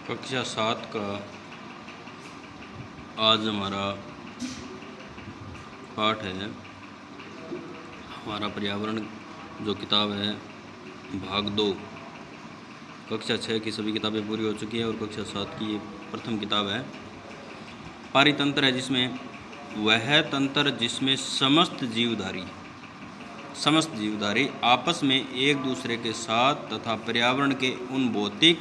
कक्षा 7 का आज हमारा पाठ है। हमारा पर्यावरण जो किताब है भाग 2। कक्षा 6 की सभी किताबें पूरी हो चुकी है और कक्षा 7 की ये प्रथम किताब है। पारितंत्र है, जिसमें वह तंत्र जिसमें समस्त जीवधारी आपस में एक दूसरे के साथ तथा पर्यावरण के उन भौतिक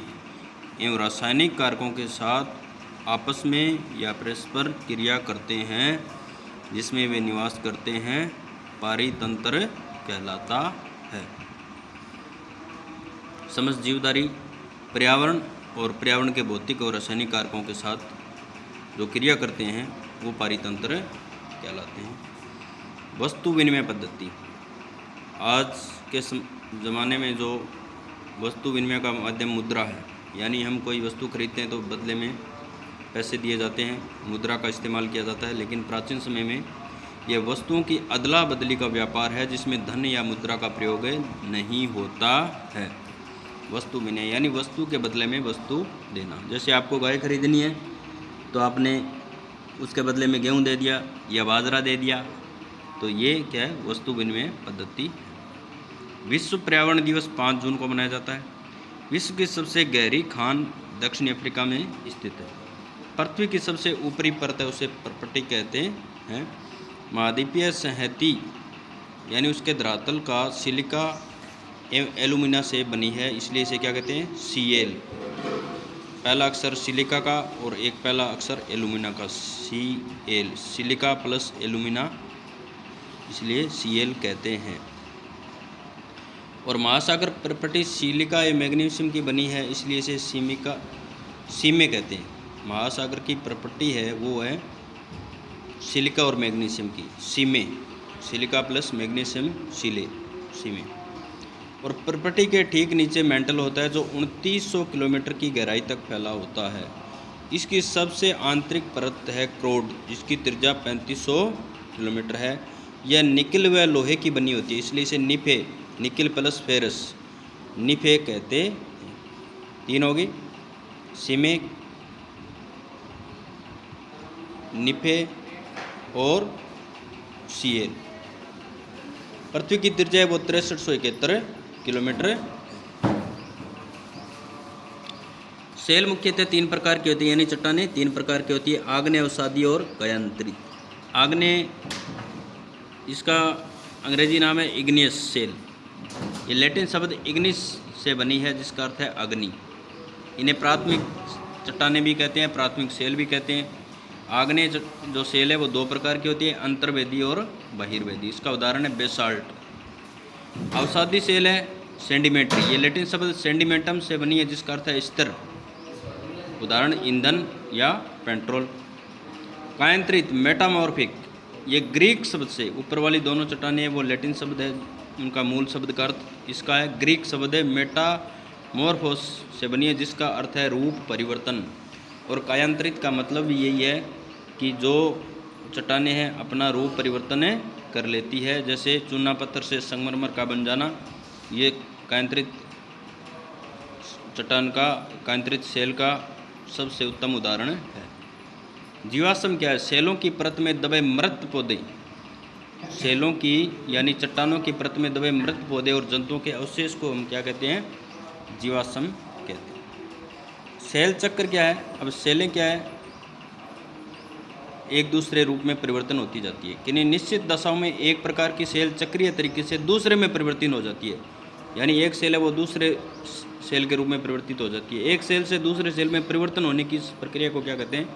एवं रासायनिक कारकों के साथ आपस में या परस्पर क्रिया करते हैं, जिसमें वे निवास करते हैं, पारितंत्र कहलाता है। समस्त जीवधारी पर्यावरण और पर्यावरण के भौतिक और रासायनिक कारकों के साथ जो क्रिया करते हैं वो पारितंत्र कहलाते हैं। वस्तु विनिमय पद्धति। आज के ज़माने में जो वस्तु विनिमय का माध्यम मुद्रा है, यानी हम कोई वस्तु खरीदते हैं तो बदले में पैसे दिए जाते हैं, मुद्रा का इस्तेमाल किया जाता है। लेकिन प्राचीन समय में यह वस्तुओं की अदला बदली का व्यापार है, जिसमें धन या मुद्रा का प्रयोग नहीं होता है। वस्तु विनिमय यानी वस्तु के बदले में वस्तु देना। जैसे आपको गाय खरीदनी है तो आपने उसके बदले में गेहूँ दे दिया या बाजरा दे दिया, तो ये क्या है, वस्तु विनिमय पद्धति। विश्व पर्यावरण दिवस 5 जून को मनाया जाता है। विश्व की सबसे गहरी खान दक्षिण अफ्रीका में स्थित है। पृथ्वी की सबसे ऊपरी परत है, उसे पर्पटी कहते हैं। महाद्वीपीय संहति यानी उसके धरातल का सिलिका एवं एल्यूमिना से बनी है, इसलिए इसे क्या कहते हैं, Cl। पहला अक्षर सिलिका का और एक पहला अक्षर एल्यूमिना का, Cl, सिलिका प्लस एल्यूमिना, इसलिए Cl कहते हैं। और महासागर पर्पटी सिलिका या मैग्नीशियम की बनी है, इसलिए इसे सीमे कहते हैं। महासागर की पर्पटी है वो है सिलिका और मैग्नीशियम की, सीमे, सिलिका प्लस मैग्नीशियम सीमे। और पर्पटी के ठीक नीचे मेंटल होता है, जो 2900 किलोमीटर की गहराई तक फैला होता है। इसकी सबसे आंतरिक परत है क्रोड, जिसकी त्रिज्या 3500 किलोमीटर है। यह निकल व लोहे की बनी होती है, इसलिए इसे निफे, निकल प्लस फेरस, निफे कहते हैं। 3 होगी, सीमे, निफे और Cl। पृथ्वी की त्रिज्या है वो 6371 किलोमीटर। सेल मुख्यतः 3 प्रकार की होती है, यानी चट्टानें 3 प्रकार की होती है, आग्नेय, अवसादी और कायांतरित। आग्नेय, इसका अंग्रेजी नाम है इग्नियस सेल। ये लैटिन शब्द इग्निस से बनी है, जिसका अर्थ है अग्नि। इन्हें प्राथमिक चट्टानें भी कहते हैं, प्राथमिक सेल भी कहते हैं। आग्नेय जो सेल है वो 2 प्रकार की होती है, अंतर्वेदी और बहिर्वेदी। इसका उदाहरण है बेसाल्ट। अवसादी सेल है सेंडिमेंट्री, ये लैटिन शब्द सेंडिमेंटम से बनी है, जिसका अर्थ है स्तर, उदाहरण ईंधन या पेट्रोल। कायांतरित मेटामॉर्फिक, ये ग्रीक शब्द से, ऊपर वाली दोनों चट्टानें वो लैटिन शब्द है, उनका मूल शब्द का अर्थ इसका है, ग्रीक शब्द है मेटामॉर्फोस से बनी है, जिसका अर्थ है रूप परिवर्तन। और कायांतरित का मतलब भी यही है कि जो चट्टानें हैं अपना रूप परिवर्तन कर लेती है, जैसे चूना पत्थर से संगमरमर का बन जाना, ये कायांतरित चट्टान का, कायांतरित सेल का सबसे उत्तम उदाहरण है। जीवाश्म क्या है, सेलों की परत में दबे मृत पौधे, सेलों की यानी चट्टानों की परत में दबे मृत पौधे और जंतुओं के अवशेष को हम क्या कहते हैं, जीवाश्म कहते हैं। सेल चक्र क्या है, अब सेलें क्या है, एक दूसरे रूप में परिवर्तन होती जाती है। किन्हीं निश्चित दशाओं में एक प्रकार की सेल चक्रीय तरीके से दूसरे में परिवर्तित हो जाती है, यानी एक सेल है वो दूसरे सेल के रूप में परिवर्तित हो जाती है। एक सेल से दूसरे सेल में परिवर्तन होने की इस प्रक्रिया को क्या कहते हैं,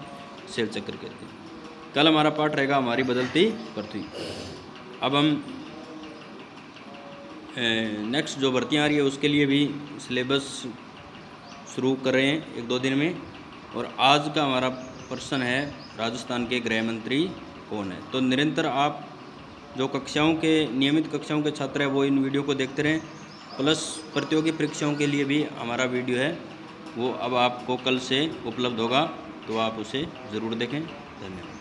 सेल चक्र कहते हैं। कल हमारा पाठ रहेगा हमारी बदलती पृथ्वी। अब हम नेक्स्ट जो भर्तियाँ आ रही है उसके लिए भी सिलेबस शुरू कर रहे हैं 1-2 दिन में। और आज का हमारा प्रश्न है, राजस्थान के गृह मंत्री कौन है। तो निरंतर आप जो कक्षाओं के, नियमित कक्षाओं के छात्र हैं वो इन वीडियो को देखते रहें, प्लस प्रतियोगी परीक्षाओं के लिए भी हमारा वीडियो है वो अब आपको कल से उपलब्ध होगा, तो आप उसे ज़रूर देखें। धन्यवाद।